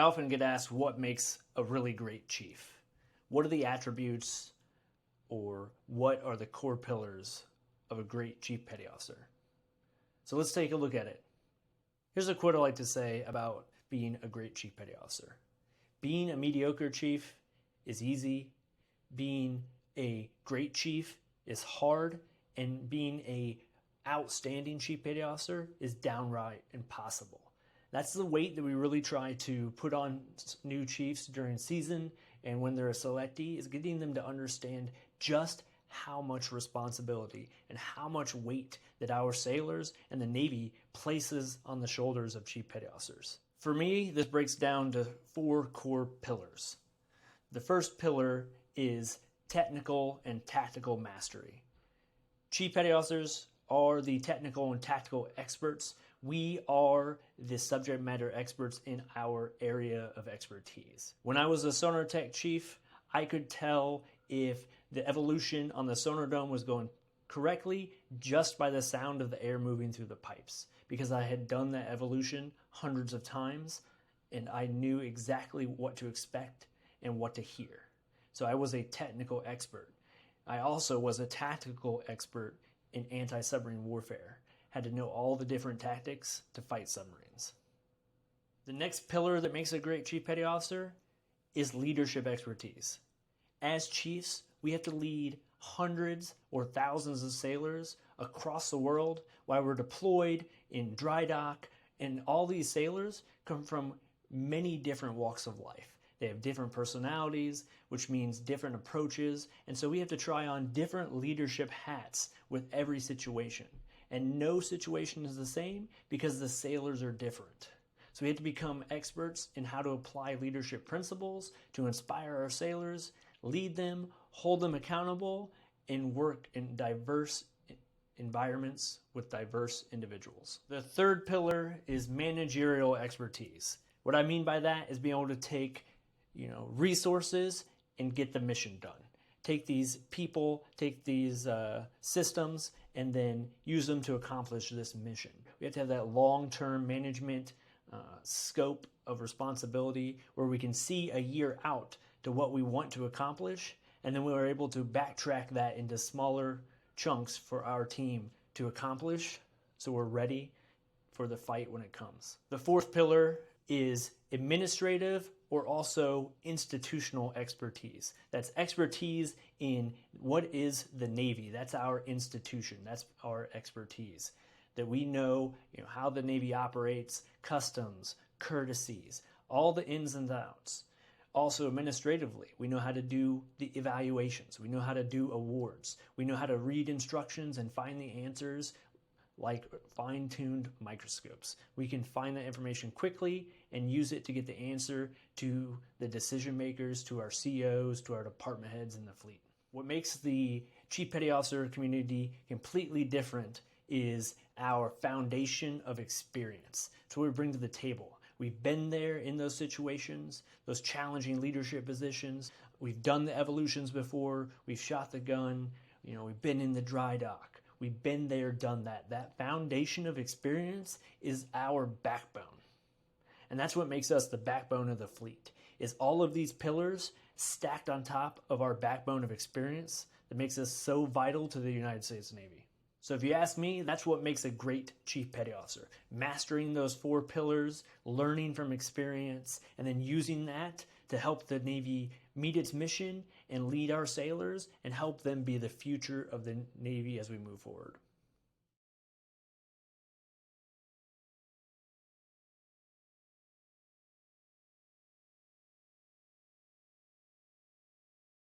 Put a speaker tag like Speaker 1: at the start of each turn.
Speaker 1: I often get asked what makes a really great chief. What are the attributes or what are the core pillars of a great chief petty officer? So let's take a look at it. Here's a quote I like to say about being a great chief petty officer. Being a mediocre chief is easy. Being a great chief is hard. And being a outstanding chief petty officer is downright impossible. That's the weight that we really try to put on new chiefs during season and when they're a selectee, is getting them to understand just how much responsibility and how much weight that our sailors and the Navy places on the shoulders of chief petty officers. For me, this breaks down to 4 core pillars. The first pillar is technical and tactical mastery. Chief petty officers are the technical and tactical experts. We are the subject matter experts in our area of expertise. When I was a sonar tech chief, I could tell if the evolution on the sonar dome was going correctly just by the sound of the air moving through the pipes, because I had done that evolution hundreds of times and I knew exactly what to expect and what to hear. So I was a technical expert. I also was a tactical expert in anti-submarine warfare. Had to know all the different tactics to fight submarines. The next pillar that makes a great chief petty officer is leadership expertise. As chiefs, we have to lead hundreds or thousands of sailors across the world while we're deployed in dry dock, and all these sailors come from many different walks of life. They have different personalities, which means different approaches, and so we have to try on different leadership hats with every situation. And no situation is the same because the sailors are different. So we have to become experts in how to apply leadership principles to inspire our sailors, lead them, hold them accountable, and work in diverse environments with diverse individuals. The third pillar is managerial expertise. What I mean by that is being able to take, resources and get the mission done. Take these people, take these systems, and then use them to accomplish this mission. We have to have that long-term management scope of responsibility where we can see a year out to what we want to accomplish, and then we are able to backtrack that into smaller chunks for our team to accomplish so we're ready for the fight when it comes. The fourth pillar is administrative or also institutional expertise. That's expertise in what is the Navy. That's our institution. That's our expertise. That we know, how the Navy operates, customs, courtesies, all the ins and outs. Also administratively, we know how to do the evaluations. We know how to do awards. We know how to read instructions and find the answers like fine-tuned microscopes. We can find that information quickly and use it to get the answer to the decision makers, to our CEOs, to our department heads in the fleet. What makes the Chief Petty Officer community completely different is our foundation of experience. It's what we bring to the table. We've been there in those situations, those challenging leadership positions. We've done the evolutions before. We've shot the gun. We've been in the dry dock. We've been there, done that. That foundation of experience is our backbone. And that's what makes us the backbone of the fleet, is all of these pillars stacked on top of our backbone of experience that makes us so vital to the United States Navy. So if you ask me, that's what makes a great Chief Petty Officer. Mastering those 4 pillars, learning from experience, and then using that to help the Navy meet its mission and lead our sailors and help them be the future of the Navy as we move forward.